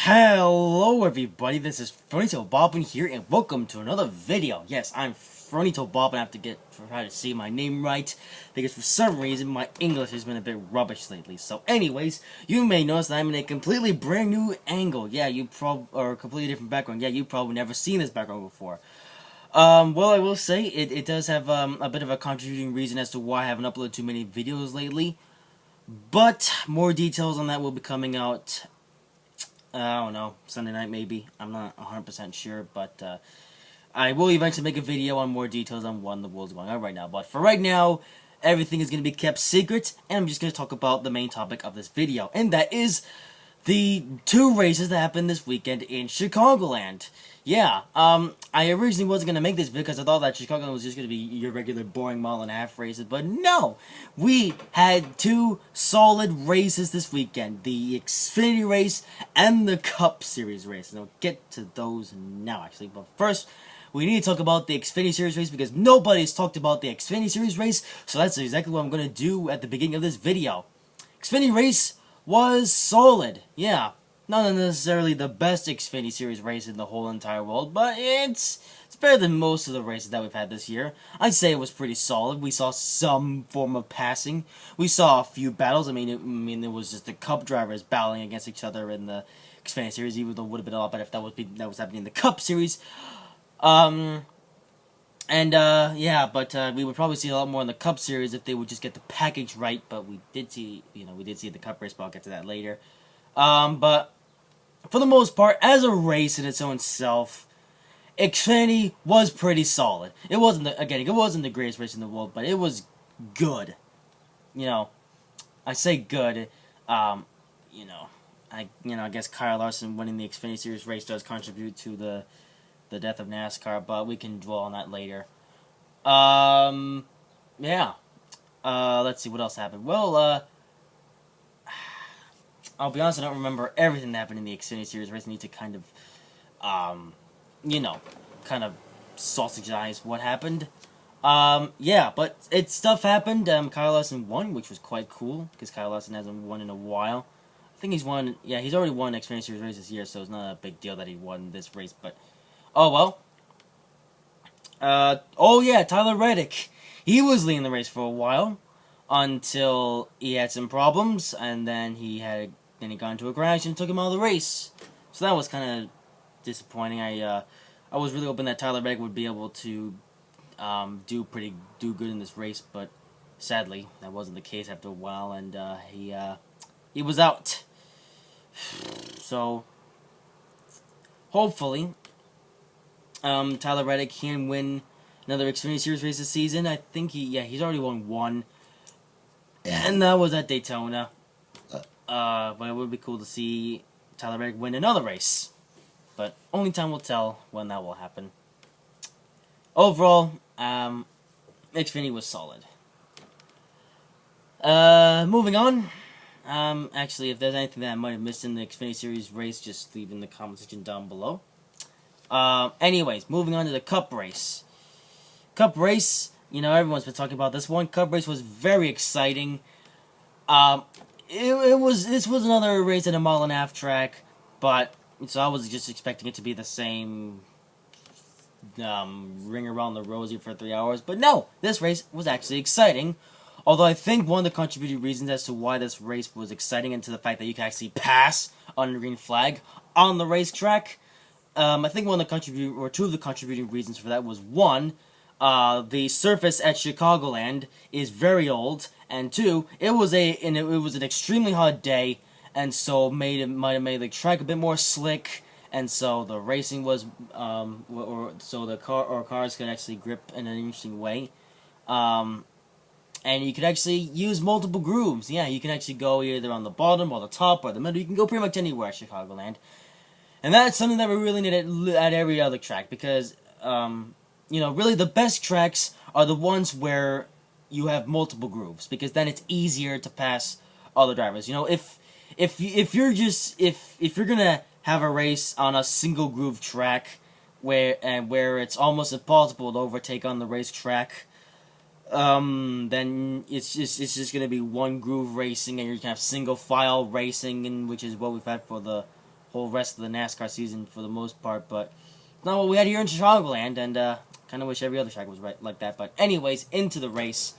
Hello everybody, this is Fronito Bobbin here, and welcome to another video. Yes, I'm Fronito Bobbin. I have to try to say my name right, because for some reason my English has been a bit rubbish lately. So anyways, you may notice that I'm in a completely brand new angle. Yeah, or a completely different background. Yeah, you've probably never seen this background before. Well, I will say, it does have a bit of a contributing reason as to why I haven't uploaded too many videos lately. But more details on that will be coming out, I don't know, Sunday night maybe. I'm not 100% sure, but I will eventually make a video on more details on what in the world's going on right now. But for right now, everything is going to be kept secret, and I'm just going to talk about the main topic of this video, and that is the two races that happened this weekend in Chicagoland. Yeah, I originally wasn't going to make this video because I thought that Chicagoland was just going to be your regular boring mile and a half races, but no! We had two solid races this weekend, the Xfinity race and the Cup Series race, and I'll get to those now actually, but first, we need to talk about the Xfinity Series race because nobody's talked about the Xfinity Series race, so that's exactly what I'm going to do at the beginning of this video. Xfinity race was solid, yeah. Not necessarily the best Xfinity Series race in the whole entire world, but it's better than most of the races that we've had this year. I'd say it was pretty solid. We saw some form of passing. We saw a few battles. I mean, it was just the Cup drivers battling against each other in the Xfinity Series, even though it would have been a lot better if that was happening in the Cup Series. Yeah, but we would probably see a lot more in the Cup Series if they would just get the package right, but we did see the Cup race, but I'll get to that later. But for the most part, as a race in its own self, Xfinity was pretty solid. It wasn't the greatest race in the world, but it was good. You know, I say good. I guess Kyle Larson winning the Xfinity Series race does contribute to the death of NASCAR, but we can dwell on that later. Yeah. Let's see what else happened. Well, I'll be honest, I don't remember everything that happened in the Xfinity Series race. I need to kind of, sausage-ize what happened. Yeah, but stuff happened. Kyle Larson won, which was quite cool, because Kyle Larson hasn't won in a while. I think he's already won an Xfinity Series race this year, so it's not a big deal that he won this race, but, oh well. Oh yeah, Tyler Reddick. He was leading the race for a while, until he had some problems, and then he got into a crash and took him out of the race. So that was kind of disappointing. I was really hoping that Tyler Reddick would be able to do good in this race, but sadly that wasn't the case after a while, and he was out. So hopefully Tyler Reddick can win another Xfinity Series race this season. I think he's already won one, and that was at Daytona. But it would be cool to see Tyler Reddick win another race. But only time will tell when that will happen. Overall, Xfinity was solid. Moving on. Actually, if there's anything that I might have missed in the Xfinity Series race, just leave in the comment section down below. Anyways, moving on to the Cup race. Cup race, everyone's been talking about this one. Cup race was very exciting. This was another race at a mile and a half track, but so I was just expecting it to be the same ring around the rosy for 3 hours, but no, this race was actually exciting. Although I think one of the contributing reasons as to why this race was exciting, and to the fact that you can actually pass on the green flag on the racetrack, I think two of the contributing reasons for that was, one, the surface at Chicagoland is very old, and two, it was an extremely hot day, and so might have made the track a bit more slick, and so the racing was so the cars could actually grip in an interesting way, and you could actually use multiple grooves. Yeah, you can actually go either on the bottom or the top or the middle. You can go pretty much anywhere at Chicagoland, and that's something that we really need at every other track, because really the best tracks are the ones where you have multiple grooves, because then it's easier to pass other drivers. If you're gonna have a race on a single groove track where it's almost impossible to overtake on the racetrack, then it's just gonna be one groove racing, and you're gonna have single file racing, and which is what we've had for the whole rest of the NASCAR season for the most part, but it's not what we had here in Chicagoland, and kind of wish every other track was right like that. But anyways, into the race.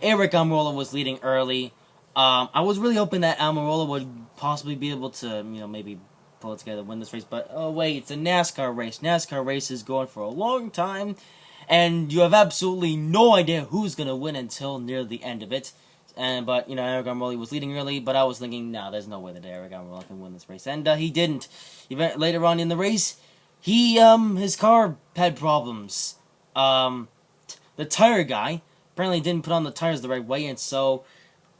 Eric Almirola was leading early. I was really hoping that Almirola would possibly be able to, maybe pull it together to win this race, but oh wait, it's a NASCAR race. NASCAR race is going for a long time, and you have absolutely no idea who's going to win until near the end of it. But Eric Almirola was leading early, but I was thinking, no, there's no way that Eric Almirola can win this race, and he didn't. Even later on in the race, his car had problems. The tire guy apparently didn't put on the tires the right way, and so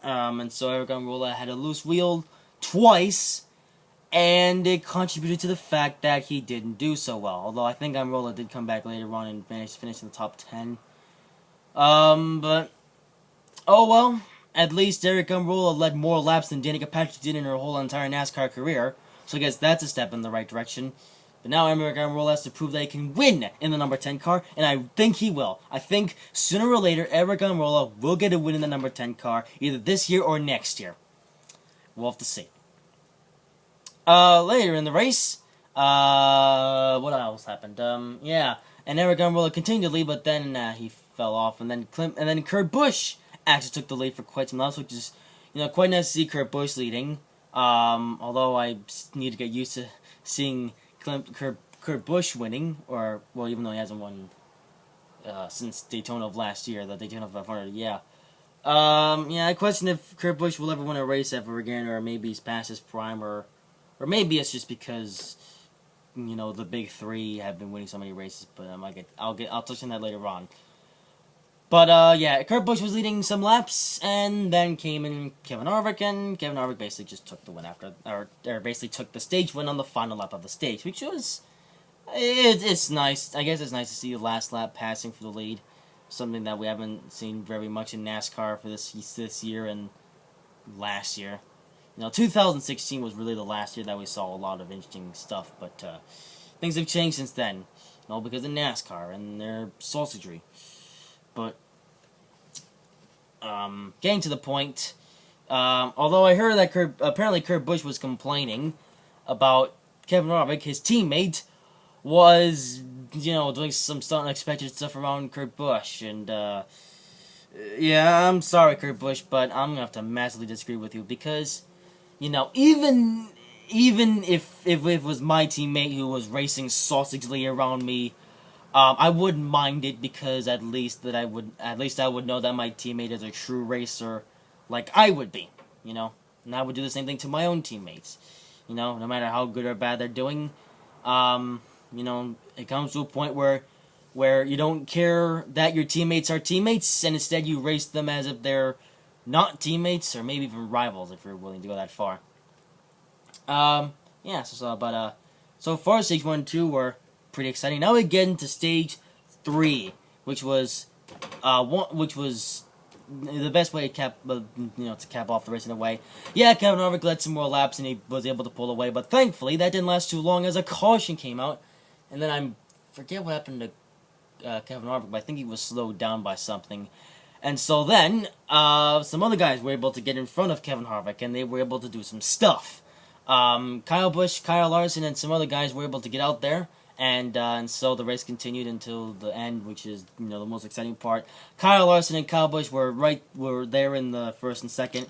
Eric Almirola had a loose wheel twice, and it contributed to the fact that he didn't do so well. Although I think Almirola did come back later on and finish in the top 10. But oh well. At least Eric Almirola led more laps than Danica Patrick did in her whole entire NASCAR career, so I guess that's a step in the right direction. But now Eric Almirola has to prove that he can win in the number 10 car, and I think he will. I think sooner or later Eric Almirola will get a win in the number 10 car, either this year or next year. We'll have to see. Later in the race, what else happened? Yeah, and Eric Almirola continued to lead, but then he fell off, and then Kurt Busch actually took the lead for quite some laps, which is, quite nice to see Kurt Busch leading. Although I need to get used to seeing Kurt Busch winning, even though he hasn't won since Daytona of last year, the Daytona 500. Yeah. I question if Kurt Busch will ever win a race ever again, or maybe he's past his prime, or maybe it's just because the big three have been winning so many races. But I'll touch on that later on. But, Kurt Busch was leading some laps, and then came in Kevin Harvick, and Kevin Harvick basically just took the win or basically took the stage win on the final lap of the stage, which was, it's nice. I guess it's nice to see the last lap passing for the lead, something that we haven't seen very much in NASCAR for this year and last year. 2016 was really the last year that we saw a lot of interesting stuff, but, things have changed since then, all because of NASCAR and their sausagery. But, getting to the point, although I heard that apparently Kurt Busch was complaining about Kevin Harvick, his teammate was, doing some unexpected stuff around Kurt Busch, and, yeah, I'm sorry, Kurt Busch, but I'm gonna have to massively disagree with you, because, even if it was my teammate who was racing sausagely around me, I wouldn't mind it, because at least I would know that my teammate is a true racer, like I would be, and I would do the same thing to my own teammates, no matter how good or bad they're doing. It comes to a point where you don't care that your teammates are teammates, and instead you race them as if they're not teammates, or maybe even rivals, if you're willing to go that far. So far stage 1 and 2 were pretty exciting. Now we get into stage 3, which was the best way to cap off the race in a way. Yeah, Kevin Harvick led some more laps and he was able to pull away, but thankfully that didn't last too long as a caution came out, and then I forget what happened to Kevin Harvick, but I think he was slowed down by something. And so then some other guys were able to get in front of Kevin Harvick, and they were able to do some stuff. Kyle Busch, Kyle Larson, and some other guys were able to get out there. And so the race continued until the end, which is the most exciting part. Kyle Larson and Kyle Busch were there in the first and second,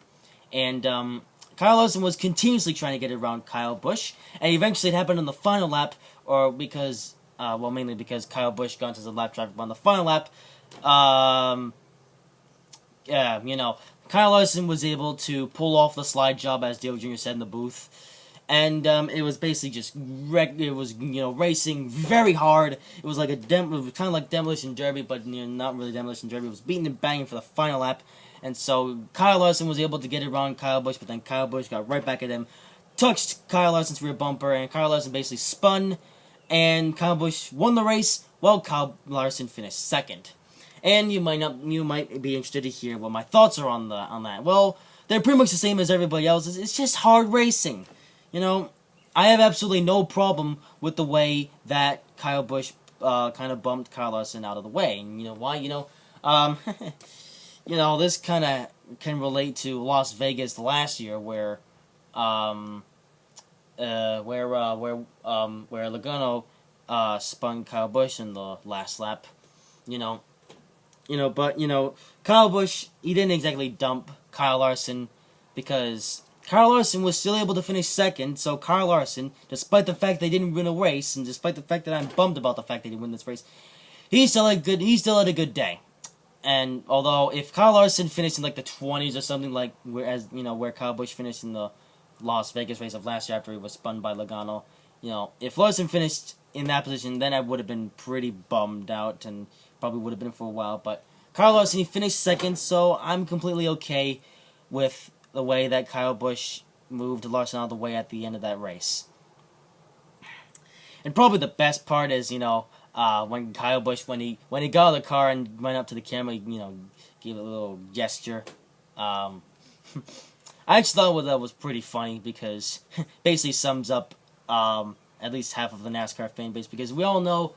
and Kyle Larson was continuously trying to get around Kyle Busch, and eventually it happened on the final lap, mainly because Kyle Busch got into the lap traffic on the final lap. Kyle Larson was able to pull off the slide job, as Dale Jr. said in the booth. And it was basically just racing very hard. It was like it was kind of like Demolition Derby, but not really Demolition Derby. It was beating and banging for the final lap, and so Kyle Larson was able to get around Kyle Busch, but then Kyle Busch got right back at him, touched Kyle Larson's rear bumper, and Kyle Larson basically spun, and Kyle Busch won the race while Kyle Larson finished second. And you might be interested to hear what my thoughts are on that. Well, they're pretty much the same as everybody else's. It's just hard racing. I have absolutely no problem with the way that Kyle Busch kind of bumped Kyle Larson out of the way. And you know why? This kind of can relate to Las Vegas last year, where where Logano spun Kyle Busch in the last lap. You know, but Kyle Busch, he didn't exactly dump Kyle Larson because Kyle Larson was still able to finish second. So Kyle Larson, despite the fact they didn't win a race, and despite the fact that I'm bummed about the fact they didn't win this race, he still had a good day. And although if Kyle Larson finished in like the 20s or something, like where Kyle Busch finished in the Las Vegas race of last year after he was spun by Logano, if Larson finished in that position, then I would have been pretty bummed out and probably would have been for a while. But Kyle Larson, he finished second, so I'm completely okay with the way that Kyle Busch moved Larson out of the way at the end of that race. And probably the best part is, when Kyle Busch, when he got out of the car and went up to the camera, gave a little gesture. I actually thought that was pretty funny because basically sums up at least half of the NASCAR fan base, because we all know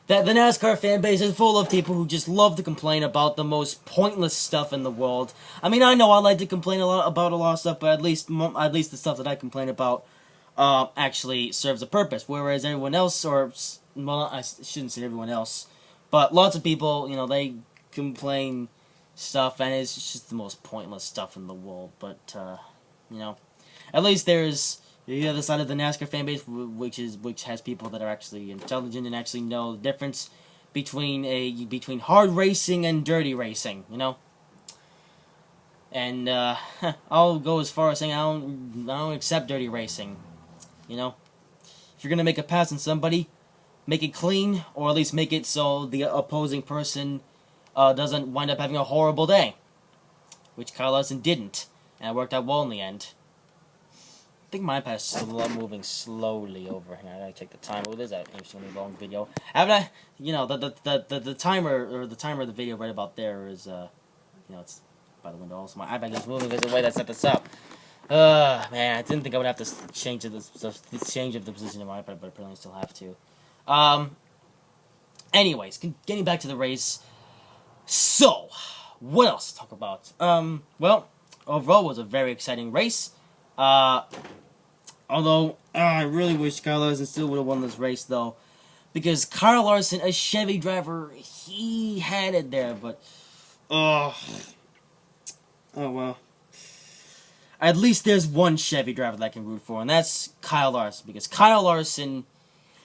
that the NASCAR fan base is full of people who just love to complain about the most pointless stuff in the world. I mean, I know I like to complain about a lot of stuff, but at least the stuff that I complain about actually serves a purpose. Whereas everyone else, I shouldn't say everyone else, but lots of people, they complain stuff, and it's just the most pointless stuff in the world. But at least there's the other side of the NASCAR fan base, which has people that are actually intelligent and actually know the difference between hard racing and dirty racing, And I'll go as far as saying I don't accept dirty racing, If you're gonna make a pass on somebody, make it clean, or at least make it so the opposing person doesn't wind up having a horrible day, which Kyle Larson didn't, and it worked out well in the end. I think my pass is moving slowly over here. I gotta take the time. Oh, there's that extremely long video. Haven't I? The timer of the video right about there is it's by the window. Also, my iPad is moving. There's a way that set this up. Man, I didn't think I would have to change the position of my iPad, but apparently I still have to. Anyways, getting back to the race. So, what else to talk about? Well, overall, it was a very exciting race. Although, I really wish Kyle Larson still would have won this race, though. Because Kyle Larson, a Chevy driver, he had it there, but... Oh, well. At least there's one Chevy driver that I can root for, and that's Kyle Larson. Because Kyle Larson,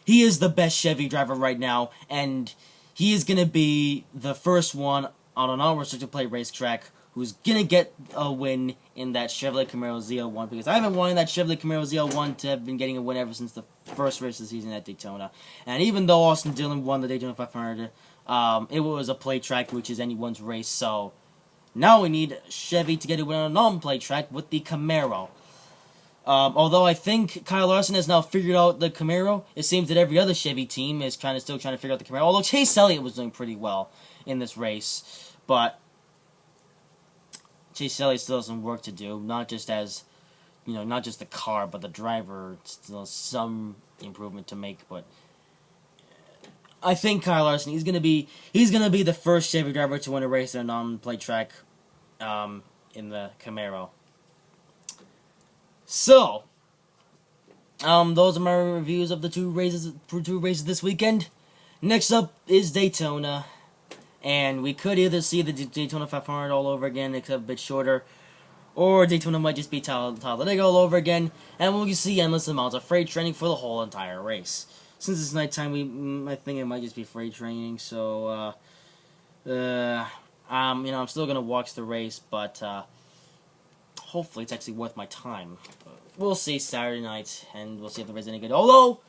he is the best Chevy driver right now, and he is going to be the first one on an unrestricted plate racetrack who's going to get a win in that Chevrolet Camaro ZL1, because I haven't wanted that Chevrolet Camaro ZL1 to have been getting a win ever since the first race of the season at Daytona. And even though Austin Dillon won the Daytona 500, it was a plate track, which is anyone's race, so now we need Chevy to get a win on a non-plate track with the Camaro. Although I think Kyle Larson has now figured out the Camaro, it seems that every other Chevy team is still trying to figure out the Camaro, although Chase Elliott was doing pretty well in this race, but Chase Elliott still has some work to do, not just the car, but the driver, still some improvement to make, but I think Kyle Larson, he's gonna be the first Chevy driver to win a race in a non-plate track, in the Camaro. So, those are my reviews of the two races this weekend. Next up is Daytona. And we could either see the Daytona 500 all over again, except a bit shorter, or Daytona might just be Talladega all over again, and we'll see endless amounts of freight training for the whole entire race. Since it's nighttime, I think it might just be freight training, so, I'm still gonna watch the race, but, hopefully it's actually worth my time. We'll see Saturday night, and we'll see if the race is any good. Although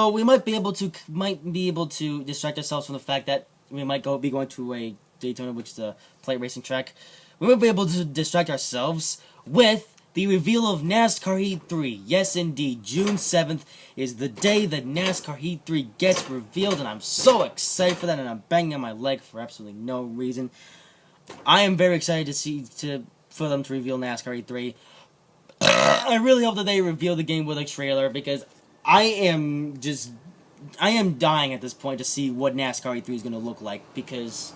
we might be able to distract ourselves from the fact that we might be going to a Daytona, which is a plate racing track. We might be able to distract ourselves with the reveal of NASCAR Heat 3. Yes, indeed, June 7th is the day that NASCAR Heat 3 gets revealed, and I'm so excited for that, and I'm banging on my leg for absolutely no reason. I am very excited for them to reveal NASCAR Heat 3. I really hope that they reveal the game with a trailer, because I am dying at this point to see what NASCAR E3 is going to look like, because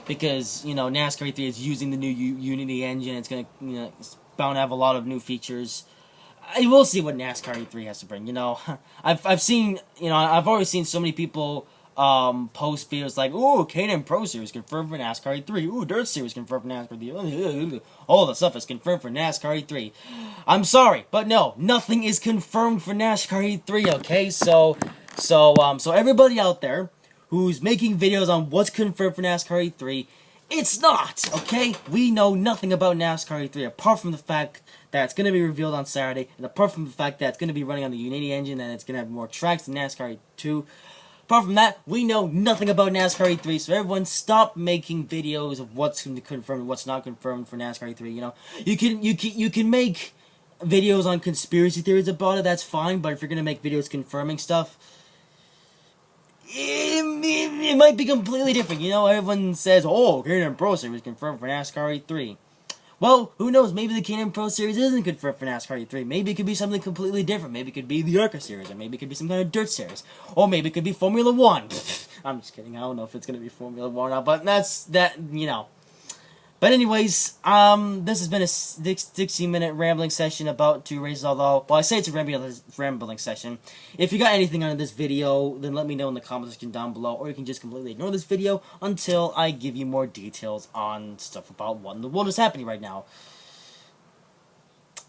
NASCAR E3 is using the new Unity engine. It's going to, it's bound to have a lot of new features. I will see what NASCAR E3 has to bring. You know, I've seen, you know, I've already seen so many people post videos like, "Ooh, K&N Pro Series confirmed for NASCAR E3. Ooh, Dirt Series confirmed for NASCAR E3. All the stuff is confirmed for NASCAR E3." I'm sorry, but no, nothing is confirmed for NASCAR E3. Okay, so everybody out there who's making videos on what's confirmed for NASCAR E3, it's not, okay? We know nothing about NASCAR E3 apart from the fact that it's going to be revealed on Saturday, and apart from the fact that it's going to be running on the Unity engine and it's going to have more tracks than NASCAR E2. Apart from that, we know nothing about NASCAR E3, so everyone stop making videos of what's confirmed and what's not confirmed for NASCAR E3, you know? You can make videos on conspiracy theories about it, that's fine, but if you're going to make videos confirming stuff, it might be completely different. You know, everyone says, "Oh, K&N Pro Series confirmed for NASCAR E3." Well, who knows? Maybe the K&N Pro Series isn't confirmed for NASCAR E3. Maybe it could be something completely different. Maybe it could be the ARCA Series, or maybe it could be some kind of Dirt Series, or maybe it could be Formula One. I'm just kidding. I don't know if it's gonna be Formula One or not, but that's that. You know. But anyways, this has been a 60-minute rambling session about two races, although, well, I say it's a rambling session. If you got anything out of this video, then let me know in the comment section down below, or you can just completely ignore this video until I give you more details on stuff about what in the world is happening right now.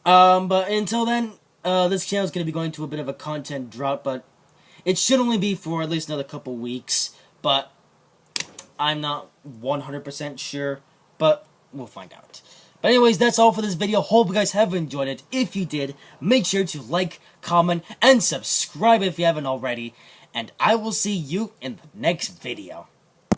But until then, this channel is going to be going to a bit of a content drought, but it should only be for at least another couple weeks, but I'm not 100% sure. But we'll find out. But anyways, that's all for this video. Hope you guys have enjoyed it. If you did, make sure to like, comment, and subscribe if you haven't already. And I will see you in the next video.